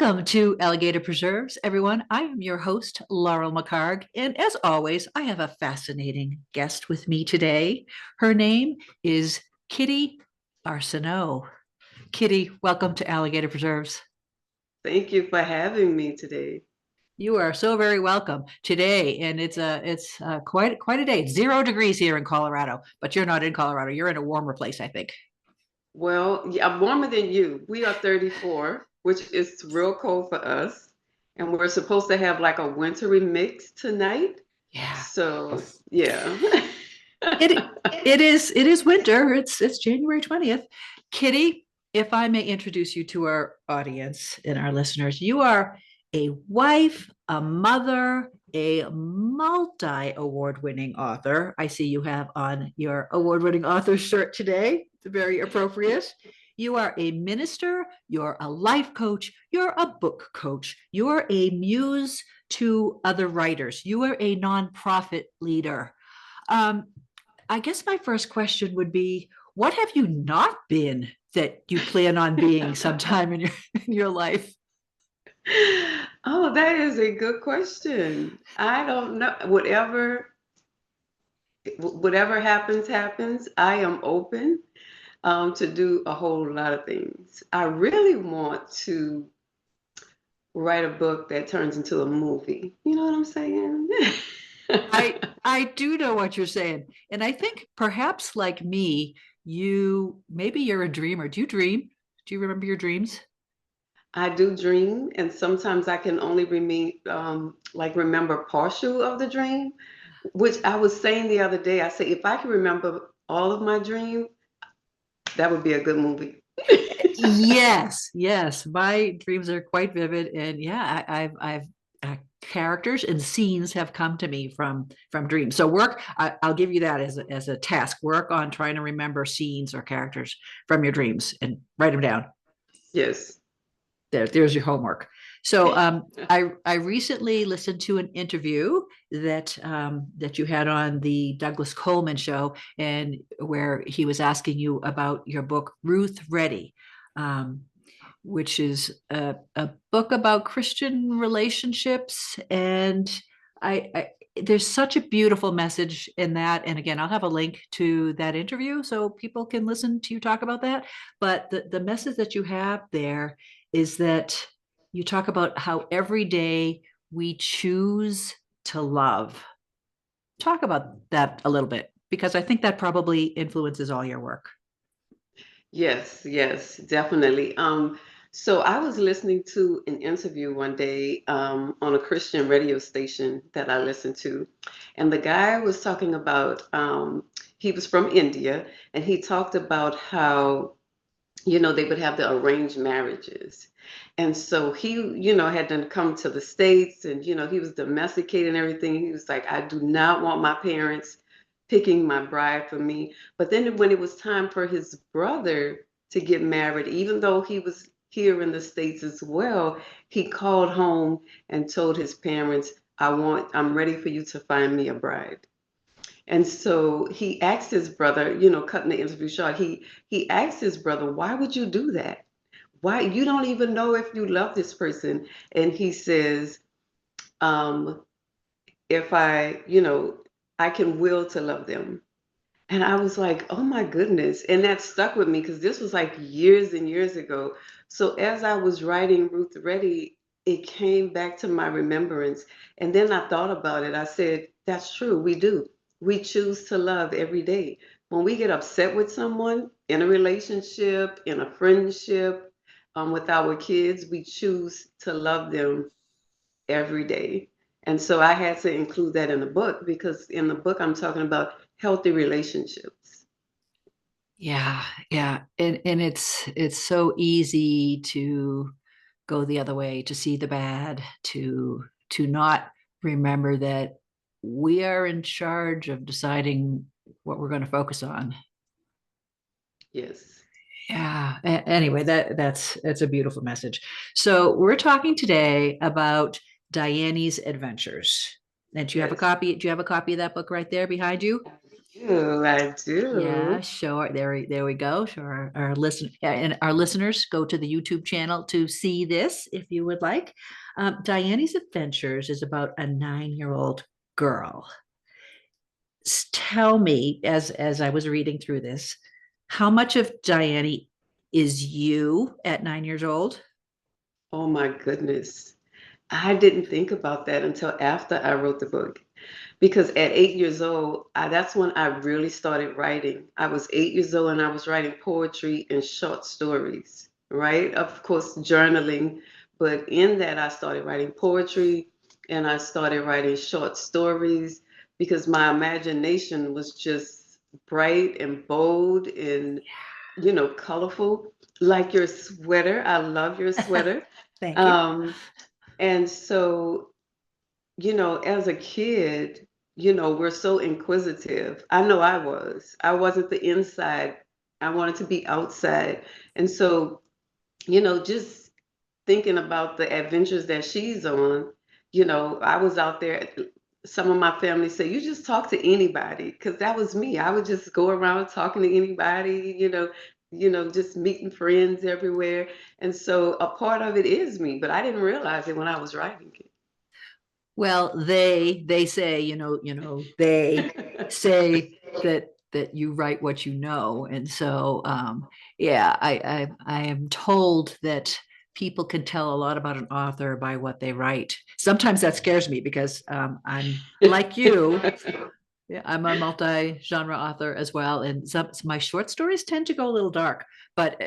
Welcome to Alligator Preserves, everyone. I am your host, Laurel McHargue, and as always, I have a fascinating guest with me today. Her name is Kitty Arceneaux. Kitty, welcome to Alligator Preserves. Thank you for having me today. You are so very welcome today, and it's quite a day. It's 0 degrees here in Colorado, but you're not in Colorado. You're in a warmer place, I think. Well, yeah, I'm warmer than you. We are 34, which is real cold for us. And we're supposed to have like a wintry mix tonight. Yeah. So, yeah. It it is winter. It's January 20th. Kitty, if I may introduce you to our audience and our listeners, you are a wife, a mother, a multi-award winning author. I see you have on your award-winning author shirt today. It's very appropriate. You are a minister, you're a life coach, you're a book coach, you're a muse to other writers, you are a nonprofit leader. Um, I guess my first question would be, what have you not been that you plan on being sometime in your life? Oh, that is a good question. I don't know. Whatever happens, happens. I am open to do a whole lot of things. I really want to write a book that turns into a movie. You know what I'm saying? I do know what you're saying. And I think perhaps like me, maybe you're a dreamer. Do you dream? Do you remember your dreams? I do dream, and sometimes I can only remember partial of the dream, which I was saying the other day. I said, if I can remember all of my dream, that would be a good movie. Yes, yes. My dreams are quite vivid, and yeah, I've characters and scenes have come to me from dreams. So I'll give you that as a task. Work on trying to remember scenes or characters from your dreams and write them down. Yes. There's your homework. So I recently listened to an interview that you had on the Douglas Coleman show, and where he was asking you about your book Ruth Ready, um, which is a book about Christian relationships, and I there's such a beautiful message in that. And again, I'll have a link to that interview so people can listen to you talk about that. But the message that you have there is that you talk about how every day we choose to love. Talk about that a little bit, because I think that probably influences all your work. Yes, yes, definitely. So I was listening to an interview one day on a Christian radio station that I listened to, and the guy was talking about he was from India, and he talked about how they would have the arranged marriages. And so he, had to come to the States and, he was domesticated and everything. He was like, I do not want my parents picking my bride for me. But then when it was time for his brother to get married, even though he was here in the States as well, he called home and told his parents, I'm ready for you to find me a bride. And so he asked his brother, cutting the interview short, he asked his brother, why would you do that? Why you don't even know if you love this person? And he says, um, if I can will to love them. And I was like, oh my goodness. And that stuck with me because this was like years and years ago. So as I was writing Ruth Ready, it came back to my remembrance. And then I thought about it. I said, that's true. We do. We choose to love every day. When we get upset with someone in a relationship, in a friendship, with our kids, we choose to love them every day. And so I had to include that in the book because in the book I'm talking about healthy relationships. Yeah, yeah. And it's so easy to go the other way, to see the bad, to not remember that we are in charge of deciding what we're going to focus on. Yes. Yeah. Anyway, that's a beautiful message. So we're talking today about Diani's adventures. And do you have a Yes. copy? Do you have a copy of that book right there behind you? do. I Yeah, do. there we go. Show our listen and our listeners go to the YouTube channel to see this if you would like. Diane's Adventures is about a 9-year-old girl. Tell me, as I was reading through this, how much of Diane is you at 9 years old? Oh my goodness. I didn't think about that until after I wrote the book. Because at 8 years old, that's when I really started writing. I was 8 years old and I was writing poetry and short stories, right? Of course, journaling. But in that, I started writing poetry and I started writing short stories because my imagination was just bright and bold and, colorful. Like your sweater. I love your sweater. Thank you. Um, and so as a kid, we're so inquisitive. I know I was. I wasn't the inside. I wanted to be outside. And so, just thinking about the adventures that she's on, I was out there. Some of my family say, you just talk to anybody, because that was me. I would just go around talking to anybody, just meeting friends everywhere. And so a part of it is me, but I didn't realize it when I was writing Well, they say, they it. say that you write what you know. And so yeah, I am told that people can tell a lot about an author by what they write. Sometimes that scares me because I'm like you. Yeah, I'm a multi-genre author as well, and some my short stories tend to go a little dark. But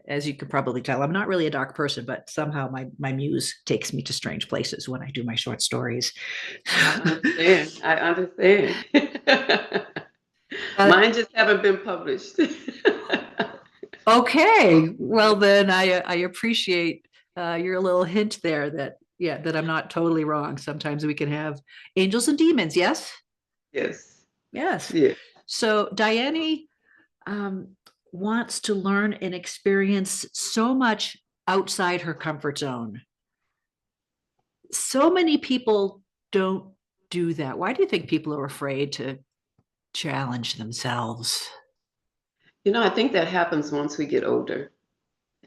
as you could probably tell, I'm not really a dark person, but somehow my muse takes me to strange places when I do my short stories. I understand. I understand. But Mine just haven't been published. okay, well then I appreciate your little hint there that yeah that I'm not totally wrong. Sometimes we can have angels and demons. Yes, Yes. yes. Yeah. So Diane um, wants to learn and experience so much outside her comfort zone. So many people don't do that. Why do you think people are afraid to challenge themselves? I think that happens once we get older.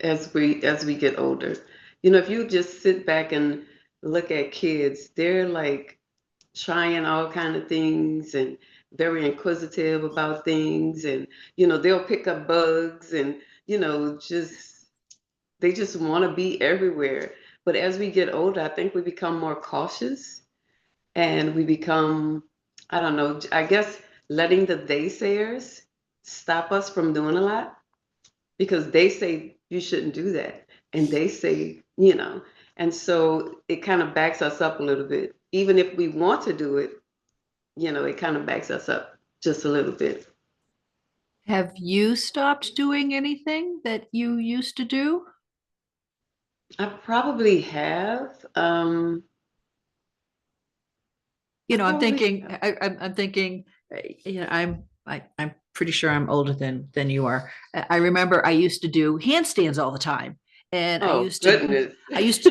As we get older. If you just sit back and look at kids, they're like trying all kind of things and very inquisitive about things, and they'll pick up bugs and just they just want to be everywhere. But as we get older, I think we become more cautious and we become, I don't know, I guess letting the naysayers stop us from doing a lot, because they say you shouldn't do that. And they say, and so it kind of backs us up a little bit. Even if we want to do it, it kind of backs us up just a little bit. Have you stopped doing anything that you used to do? I probably have. I I'm probably thinking, have. I'm thinking, I'm pretty sure I'm older than you are. I remember I used to do handstands all the time, and Oh, goodness. I used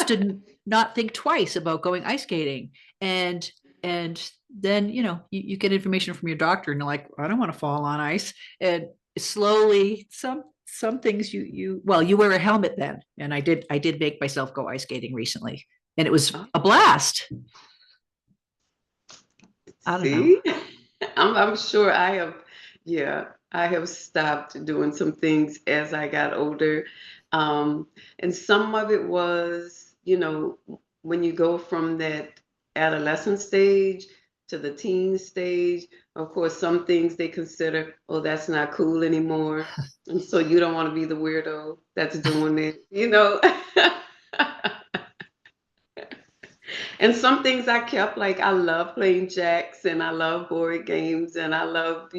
to not think twice about going ice skating, and and then you get information from your doctor, and you're like, I don't want to fall on ice, and slowly some things you well you wear a helmet then, and I did make myself go ice skating recently, and it was Oh, a blast. I don't know. see? I'm sure I have, yeah, I have stopped doing some things as I got older. Um, and some of it was, when you go from that adolescent stage to the teen stage, of course, some things they consider, oh, that's not cool anymore. And so you don't want to be the weirdo that's doing it. And some things I kept, like I love playing jacks and I love board games and I love,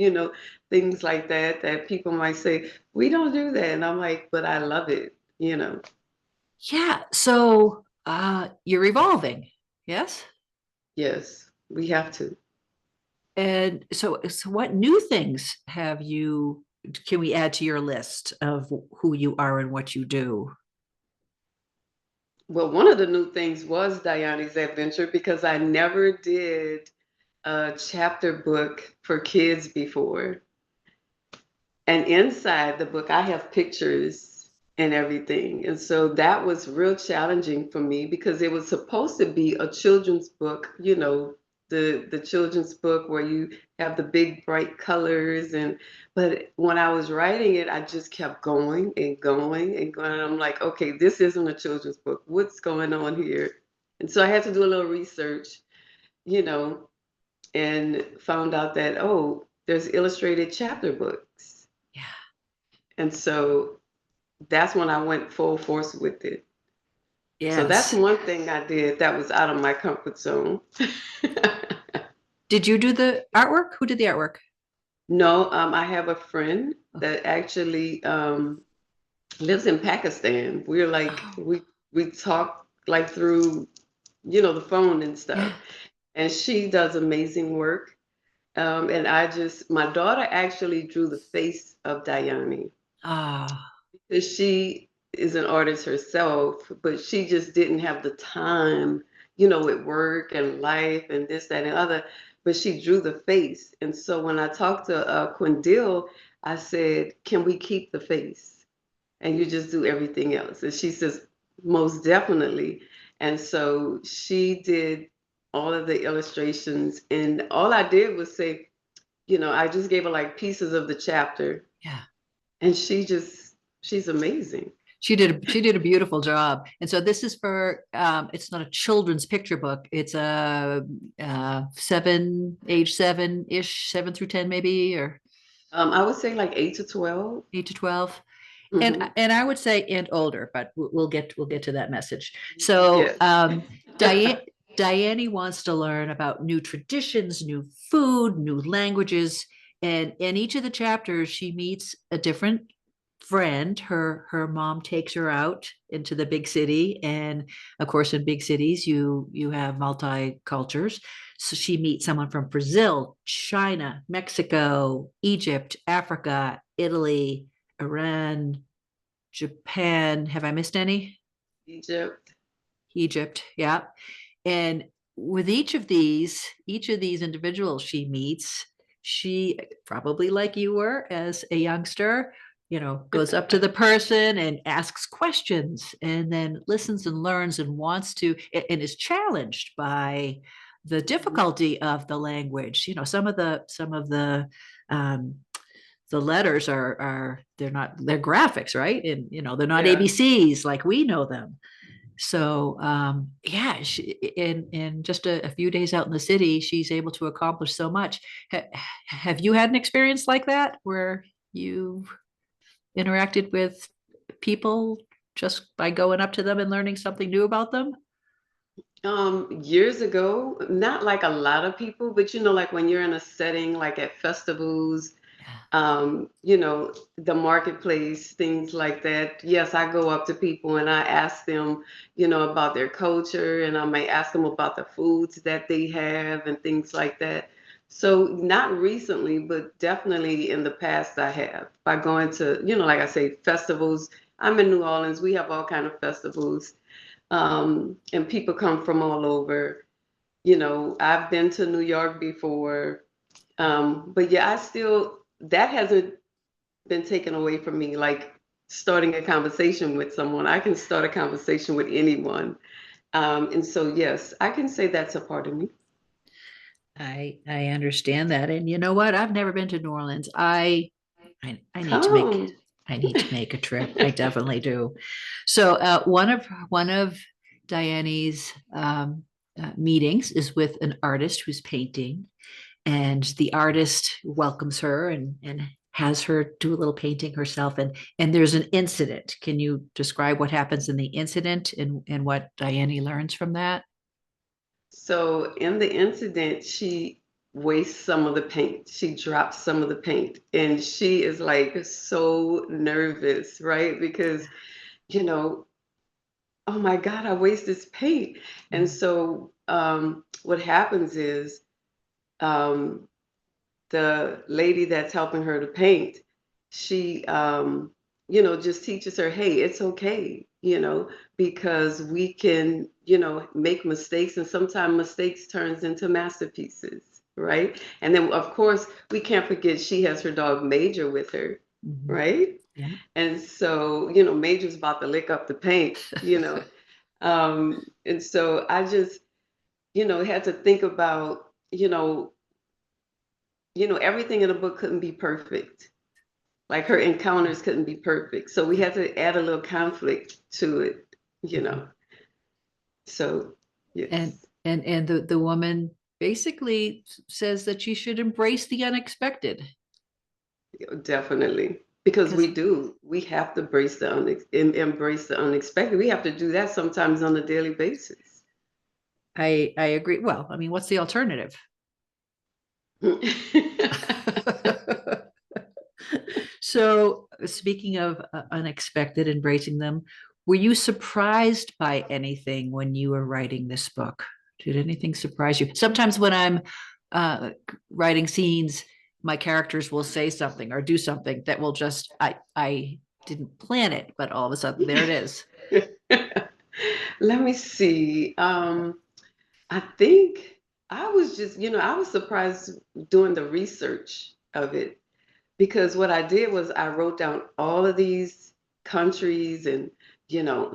things like that that people might say, we don't do that. And I'm like, but I love it. Yeah. So you're evolving. Yes. Yes, we have to. And so what new things can we add to your list of who you are and what you do? Well, one of the new things was Diani's adventure, because I never did a chapter book for kids before. And inside the book, I have pictures and everything. And so that was real challenging for me because it was supposed to be a children's book, the children's book where you have the big bright colors. And but when I was writing it, I just kept going and going and going. And I'm like, okay, this isn't a children's book. What's going on here? And so I had to do a little research, you know, and found out that, oh, there's illustrated chapter books. Yeah. And so that's when I went full force with it. So that's Yes. one thing I did that was out of my comfort zone. Did you do the artwork? Who did the artwork? No, I have a friend Oh, that actually lives in Pakistan. We're like oh, we talk like through, the phone and stuff. yeah. And she does amazing work. And my daughter actually drew the face of Dyani. Ah, Because she is an artist herself, but she just didn't have the time, with work and life and this, that, and other. But she drew the face. And so when I talked to Quindil, I said, can we keep the face? And you just do everything else. And she says, most definitely. And so she did all of the illustrations. And all I did was say, I just gave her like pieces of the chapter. yeah. And she's amazing. She did a beautiful job. And so this is for it's not a children's picture book. It's a age 7-ish, 7 through 10 maybe, or I would say like 8 to 12. 8 to 12. And Hmm. and I would say and older, but we'll get to that message. So Yes. Diane Diane wants to learn about new traditions, new food, new languages, and in each of the chapters, she meets a different friend. Her mom takes her out into the big city, and of course, in big cities, you have multi-cultures. So she meets someone from Brazil, China, Mexico, Egypt, Africa, Italy, Iran, Japan. Have I missed any? Egypt. Egypt, yeah. And with each of these individuals she meets, she probably like you were as a youngster, goes up to the person and asks questions and then listens and learns and wants to and is challenged by the difficulty of the language. Um, the letters are they're graphics, right? And they're not Yeah. ABCs like we know them. So yeah, in just a few days out in the city, she's able to accomplish so much. Have you had an experience like that where you interacted with people just by going up to them and learning something new about them? Years ago, not like a lot of people, but like when you're in a setting like at festivals, Yeah. the marketplace, things like that. Yes, I go up to people and I ask them, about their culture, and I might ask them about the foods that they have and things like that. So not recently, but definitely in the past I have by going to, like I say, festivals. I'm in New Orleans. We have all kind of festivals, and people come from all over. I've been to New York before, but yeah, that hasn't been taken away from me. Like starting a conversation with someone, I can start a conversation with anyone. And so, yes, I can say that's a part of me. I understand that. And you know what? I've never been to New Orleans. I need to make Come. I need to make a trip. I definitely do. So one of Diane's meetings is with an artist who's painting, and the artist welcomes her and has her do a little painting herself. And there's an incident. Can you describe what happens in the incident and what Diane learns from that? So in the incident, she wastes some of the paint. She drops some of the paint, and she is like so nervous, right? Because, you know, oh my God, I waste this paint. And Mm. so what happens is um, the lady that's helping her to paint, she, just teaches her, hey, it's okay, because we can, make mistakes, and sometimes mistakes turns into masterpieces. right? And then, of course, we can't forget she has her dog Major with her, Mhm. right? Yeah. And so, Major's about to lick up the paint. And so I just, had to think about, everything in the book couldn't be perfect. Like her encounters couldn't be perfect. So we had to add a little conflict to it, you Mhm. know. So, And yes, the woman basically says that she should embrace the unexpected definitely. Because we because do. We have to embrace the unexpected. We have to do that sometimes on a daily basis. I agree. Well, I mean, what's the alternative? So, speaking of unexpected, embracing them, were you surprised by anything when you were writing this book? Did anything surprise you? Sometimes when I'm uh, writing scenes, my characters will say something or do something that will just I didn't plan it, but all of a sudden there it is. Let me see. I think I was just, I was surprised doing the research of it because what I did was I wrote down all of these countries and,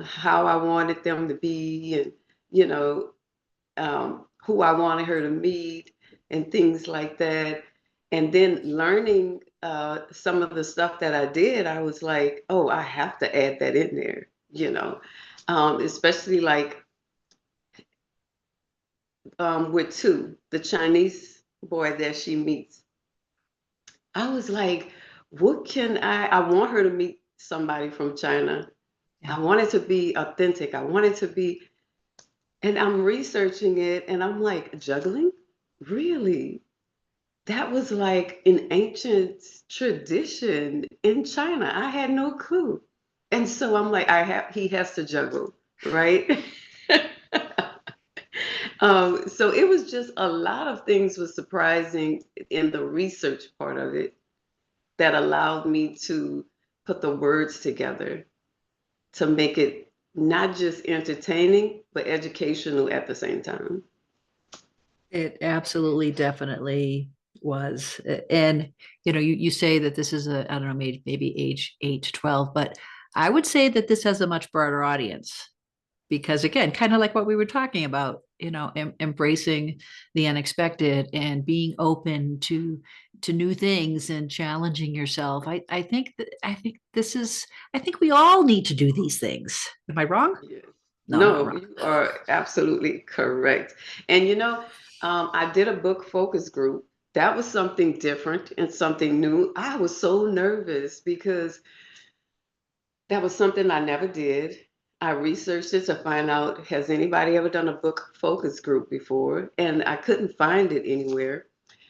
how I wanted them to be and, you know, who I wanted her to meet and things like that. And then learning some of the stuff that I did, I was like, oh, I have to add that in there. Especially like with the Chinese boy that she meets. I was like, what can I want her to meet somebody from China. Yeah. I want it to be authentic. I want it to be, and I'm researching it and I'm like, juggling? Really? That was like an ancient tradition in China. I had no clue. And so I'm like, he has to juggle, right? So it was just a lot of things was surprising in the research part of it that allowed me to put the words together to make it not just entertaining, but educational at the same time. It absolutely, definitely was. And you say that this is I don't know, maybe age 8 to 12, but I would say that this has a much broader audience because again, kind of like what we were talking about, embracing the unexpected and being open to new things and challenging yourself. I think this is I think we all need to do these things. Am I wrong? Yes. No, not No, wrong. you are absolutely correct. And I did a book focus group. That was something different and something new. I was so nervous because that was something I never did. I researched it to find out, has anybody ever done a book focus group before? And I couldn't find it anywhere.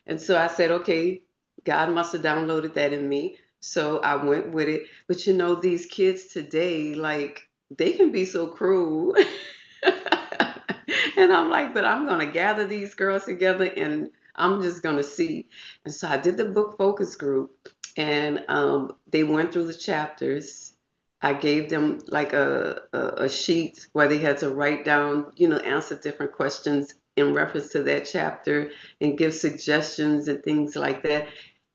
And so I said, okay, God must have downloaded that in me. So I went with it. But these kids today, like, they can be so cruel. And I'm like, but I'm going to gather these girls together and I'm just going to see. And so I did the book focus group and they went through the chapters. I gave them like a sheet where they had to write down, answer different questions in reference to that chapter and give suggestions and things like that.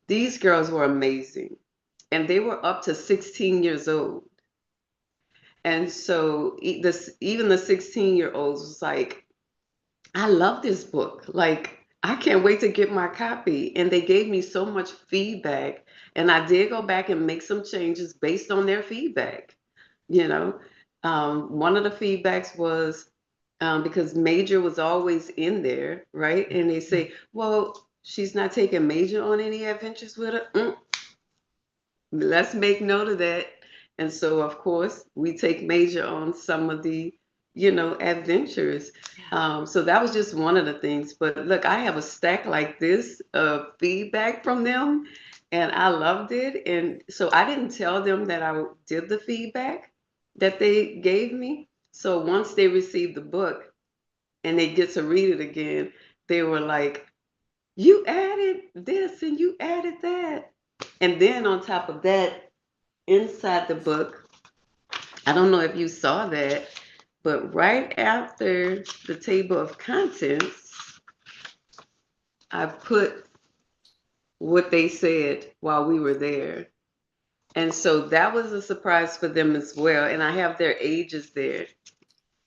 These girls were amazing. And they were up to 16 years old. And so even the 16-year-olds was like, I love this book. Like, I can't wait to get my copy. And they gave me so much feedback. And I did go back and make some changes based on their feedback. You know, one of the feedbacks was because Major was always in there, right? And they say, well, she's not taking Major on any adventures with her. Let's make note of that. And so, of course, we take Major on some of the, adventures. So that was just one of the things. But look, I have a stack like this of feedback from them, and I loved it. And so I didn't tell them that I did the feedback that they gave me. So once they received the book and they get to read it again, they were like, you added this and you added that. And then on top of that, inside the book, I don't know if you saw that, but right after the table of contents, I put what they said while we were there. And so that was a surprise for them as well. And I have their ages there.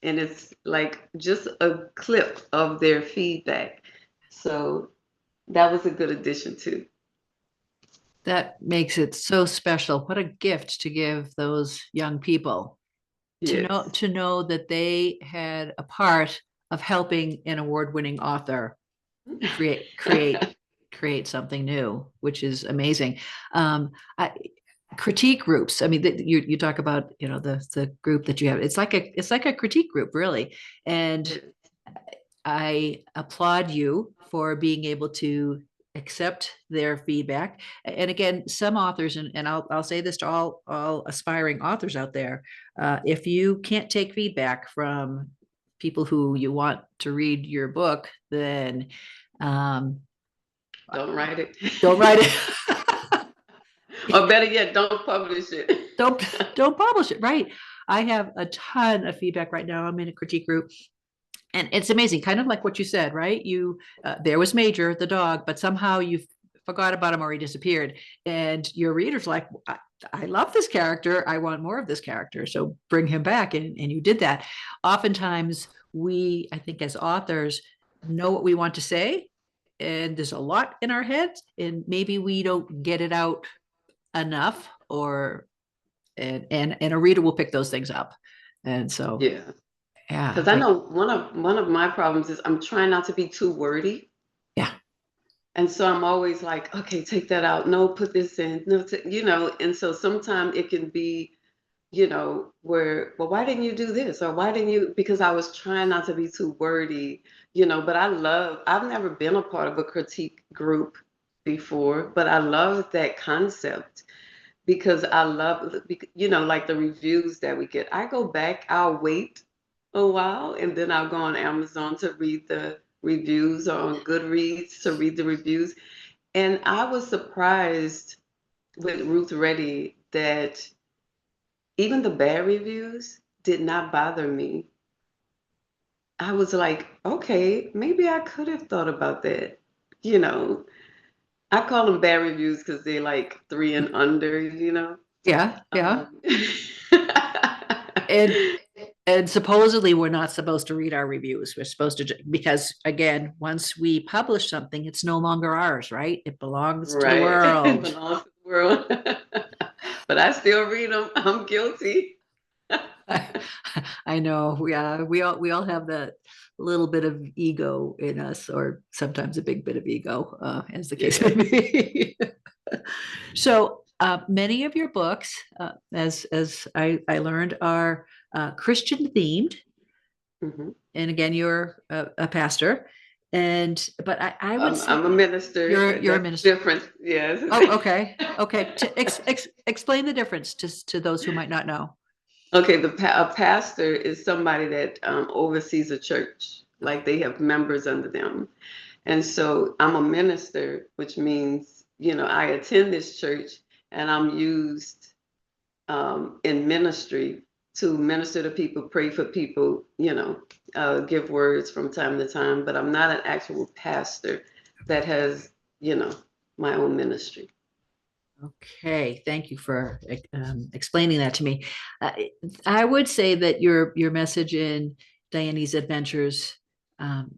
And it's like just a clip of their feedback. So that was a good addition too. That makes it so special. What a gift to give those young people Yes. to know that they had a part of helping an award-winning author create create create something new, which is amazing. I, critique groups. I mean, you talk about the group that you have. It's like a critique group, really, and I applaud you for being able to accept their feedback. And again, some authors, and I'll say this to all aspiring authors out there, if you can't take feedback from people who you want to read your book, then um, Don't write don't it. write it. Or better yet, don't publish it. don't don't publish it. Right. I have a ton of feedback right now. I'm in a critique group, and it's amazing, kind of like what you said, right? There was Major the dog, but somehow you forgot about him or he disappeared, and your readers like, I love this character, I want more of this character, so bring him back. And you did that. Oftentimes I think as authors, know what we want to say, and there's a lot in our heads, and maybe we don't get it out enough, or and a reader will pick those things up. And so Yeah. yeah, Because I know one of my problems is I'm trying not to be too wordy. yeah. And so I'm always like, okay, take that out. No, put this in. No, and so sometimes it can be, where, well, why didn't you do this? Or why didn't you? Because I was trying not to be too wordy, but I've never been a part of a critique group before, but I love that concept because I love, like the reviews that we get. I go back, I'll wait a while, and then I'll go on Amazon to read the reviews or on Goodreads to read the reviews. And I was surprised with Ruth Reddy that even the bad reviews did not bother me. I was like, okay, maybe I could have thought about that. You know, I call them bad reviews because they're like three and under. Yeah, yeah. Um, And and supposedly we're not supposed to read our reviews. We're supposed to because again, once we publish something, it's no longer ours, right? It belongs to the right. It world. belongs to the world. But I still read them. I'm guilty. I know. We all have that little bit of ego in us, or sometimes a big bit of ego, as the case may Yes. be. So many of your books, as I learned, are Christian themed. hmm And again, you're a pastor, but I would I'm a say minister. you're a That's minister. different. Yes. Oh, okay, okay. Explain the difference to those who might not know. Okay, a pastor is somebody that oversees a church, like they have members under them. And so I'm a minister, which means, I attend this church and I'm used in ministry to minister to people, pray for people, give words from time to time, but I'm not an actual pastor that has, you know, my own ministry. Okay, thank you for explaining that to me. Uh, I would say that your message in Diane's Adventures, um,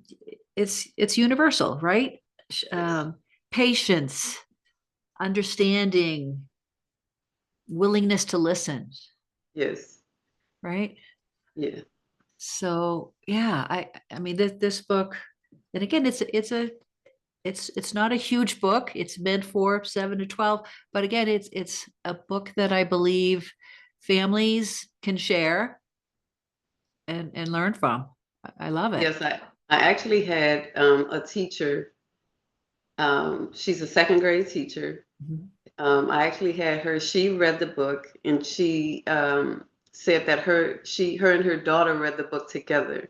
it's universal, right? Yes. Patience, understanding, willingness to listen, Yes. right? Yeah. So yeah, I mean this book, and again, it's not a huge book. It's meant for 7 to 12, but again, it's a book that I believe families can share and learn from. I love it. Yes, I actually had a teacher. She's a second grade teacher. Mhm. I actually had her. She read the book, and she said that her and her daughter read the book together,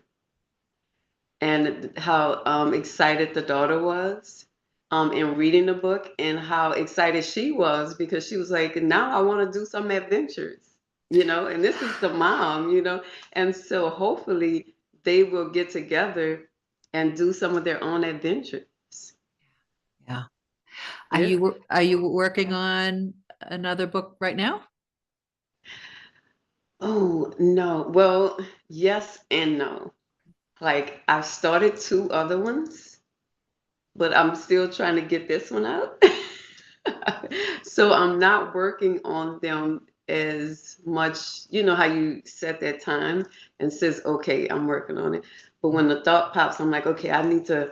and how excited the daughter was in reading the book, and how excited she was because she was like, now I want to do some adventures, and this is the mom. And so hopefully they will get together and do some of their own adventures. Yeah. Are you working on another book right now? Oh, no. Well, yes and no. Like I've started two other ones, but I'm still trying to get this one out. So I'm not working on them as much, you know how you set that time and says, okay, I'm working on it. But when the thought pops, I'm like, okay, I need to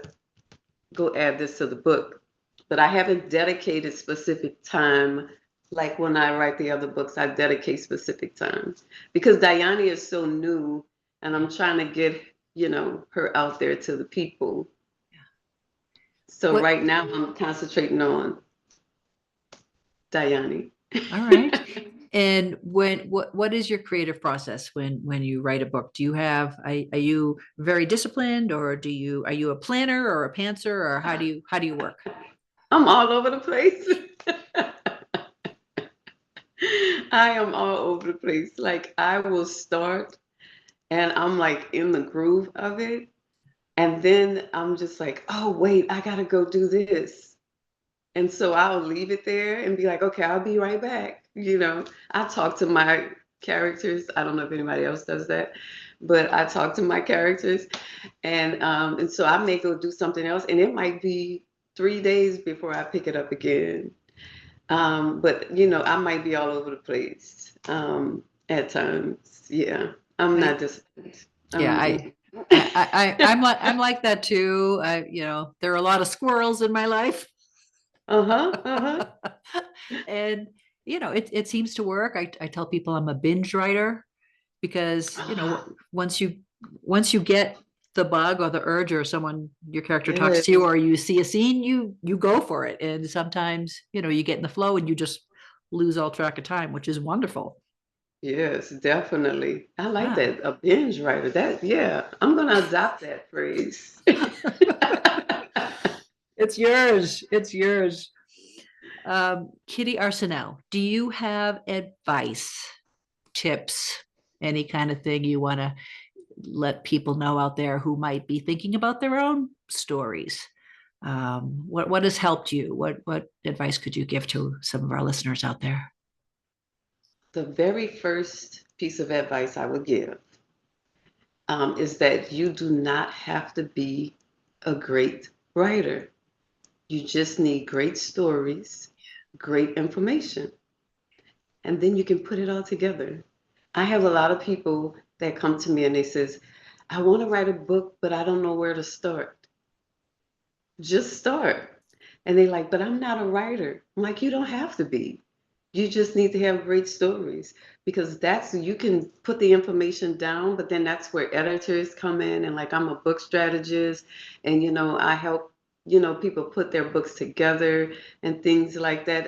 go add this to the book. But I haven't dedicated specific time. Like when I write the other books, I dedicate specific time because Dyani is so new and I'm trying to get, her out there to the people. So What? right now I'm concentrating on Dyani. All right. And what is your creative process when you write a book? Do you have are you very disciplined, or are you a planner or a pantser, or how do you work? I'm all over the place. I am all over the place. Like I will start and I'm like in the groove of it. And then I'm just like, oh, wait, I gotta go do this. And so I'll leave it there and be like, okay, I'll be right back. I talk to my characters. I don't know if anybody else does that, but I talk to my characters. And so I may go do something else, and it might be 3 days before I pick it up again. But I might be all over the place at times. Yeah, I'm I not disciplined. yeah, I'm I'm like that too. There are a lot of squirrels in my life. uh-huh, uh-huh. And it seems to work. I tell people I'm a binge writer because Ah, once you get the bug or the urge, or your character talks to you, yes, or you see a scene, you go for it. And sometimes you get in the flow and you just lose all track of time, which is wonderful. yes, definitely. I like Yeah. that. A binge writer. Yeah, I'm gonna adopt that phrase. It's yours. It's yours. Kitty Arceneaux, do you have advice, tips, any kind of thing you want to let people know out there who might be thinking about their own stories? What has helped you? What advice could you give to some of our listeners out there? The very first piece of advice I would give is that you do not have to be a great writer. You just need great stories, great information, and then you can put it all together. I have a lot of people that come to me and they says, I want to write a book, but I don't know where to start. Just start. And they like, but I'm not a writer. I'm like, you don't have to be. You just need to have great stories because you can put the information down, but then that's where editors come in. And like, I'm a book strategist and, I help, people put their books together and things like that.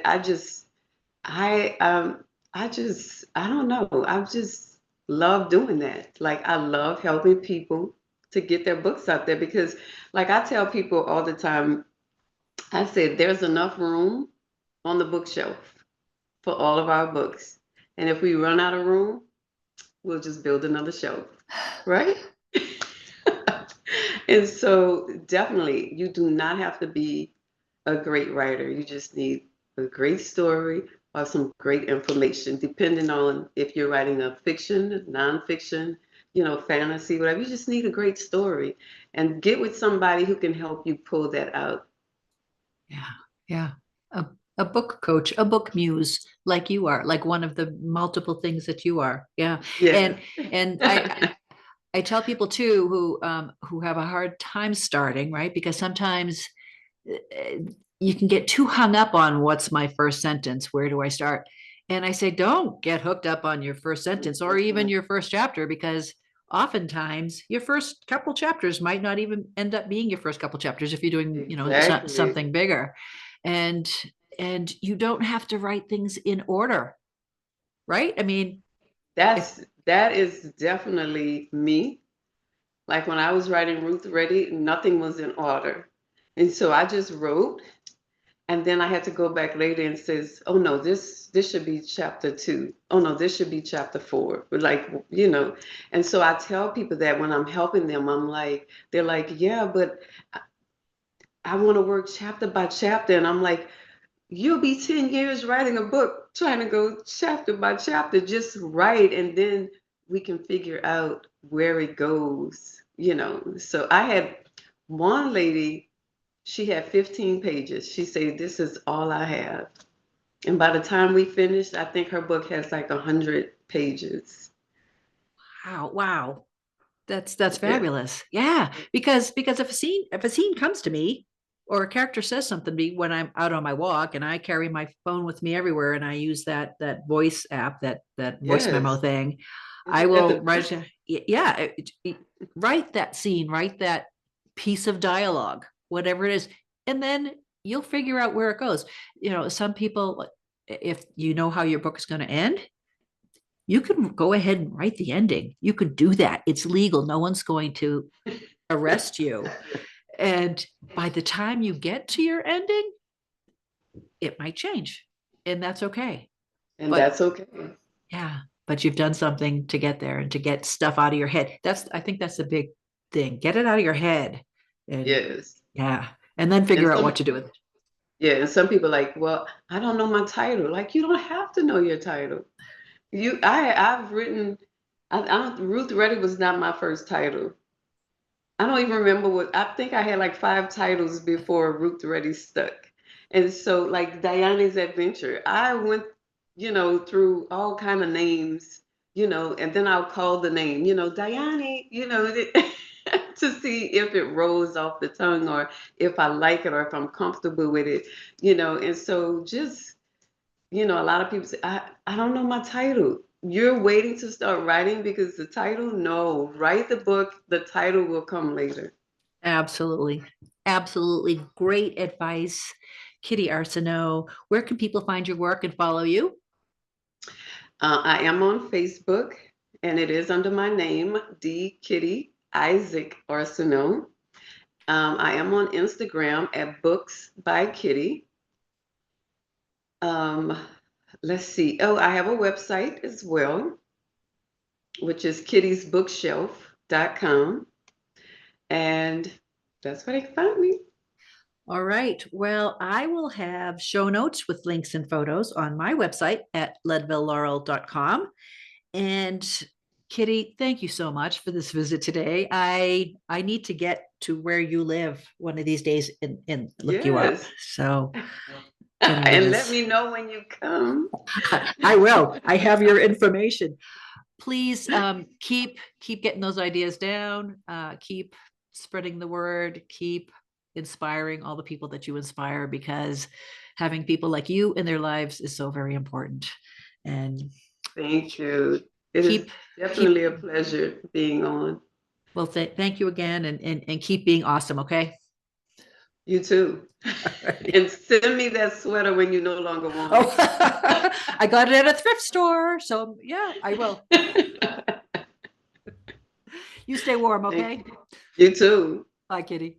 I, um, I don't know. I just love doing that. Like, I love helping people to get their books out there because like I tell people all the time, I said, there's enough room on the bookshelf for all of our books. And if we run out of room, we'll just build another shelf, right? And so definitely, you do not have to be a great writer. You just need a great story or some great information, depending on if you're writing a fiction, nonfiction, fantasy, whatever. You just need a great story and get with somebody who can help you pull that out. Yeah, yeah. A, a book coach, a book muse, like you are, like one of the multiple things that you are. Yeah. Yeah. And I tell people too who have a hard time starting, right? Because sometimes uh, you can get too hung up on what's my first sentence, where do I start? And I say, don't get hooked up on your first sentence or even your first chapter, because oftentimes your first couple chapters might not even end up being your first couple chapters if you're doing, Exactly. something bigger. And you don't have to write things in order, right? I mean, if That is definitely me. Like when I was writing Ruth Ready, nothing was in order. And so I just wrote and then I had to go back later and says, oh no, this should be chapter 2. Oh no, this should be chapter 4. Like, and so I tell people that when I'm helping them, they're like, yeah, but I want to work chapter by chapter. And I'm like, you'll be 10 years writing a book, trying to go chapter by chapter, just write, and then we can figure out where it goes, you know. So I had one lady, she had 15 pages. She said, "This is all I have." And by the time we finished, I think her book has like 100 pages. Wow, wow. That's Yeah. fabulous. Yeah, because if a scene comes to me or a character says something to me when I'm out on my walk and I carry my phone with me everywhere and I use that voice app, that voice memo Yes. thing, I Isn't that will the write, best? yeah, write that scene, write that piece of dialogue, whatever it is, and then you'll figure out where it goes. Some people, if you know how your book is going to end, you can go ahead and write the ending. You could do that. It's legal. No one's going to arrest you. And by the time you get to your ending, it might change. And that's okay. And But that's okay. yeah, but you've done something to get there and to get stuff out of your head. I think that's the big thing. Get it out of your head. And Yes. yeah. And then And figure out what some, to do with it. yeah, and some people like, well, I don't know my title. Like, you don't have to know your title. I've written, Ruth Reddy was not my first title. I don't even remember I think I had like 5 titles before Ruth Reddy stuck. And so like Dyani's Adventure, I went, through all kind of names, and then I'll call the name, Dyani, to see if it rolls off the tongue or if I like it or if I'm comfortable with it, and so just a lot of people say, I don't know my title. You're waiting to start writing because the title? No, write the book. The title will come later. Absolutely. Absolutely. Great advice, Kitty Arceneaux. Where can people find your work and follow you? I am on Facebook, and it is under my name, D. Kitty Isaac Arsenault. I am on Instagram at Books by Kitty. Um, let's see. Oh, I have a website as well, which is kittysbookshelf.com. And that's where they can find me. All right. Well, I will have show notes with links and photos on my website at leadvillelaurel.com. And Kitty, thank you so much for this visit today. I need to get to where you live one of these days and look you up. Yes. So anyway, And let me know when you come. I will. I have your information. Please keep getting those ideas down. Keep spreading the word. Keep inspiring all the people that you inspire, because having people like you in their lives is so very important. And Thank you. It is keep keep definitely a pleasure being on. well, thank you again, and keep being awesome. Okay. You too. And send me that sweater when you no longer want Oh, I got it at a thrift store, so yeah, I will. it. You stay warm. Thank Okay. you. You too. Bye, Kitty.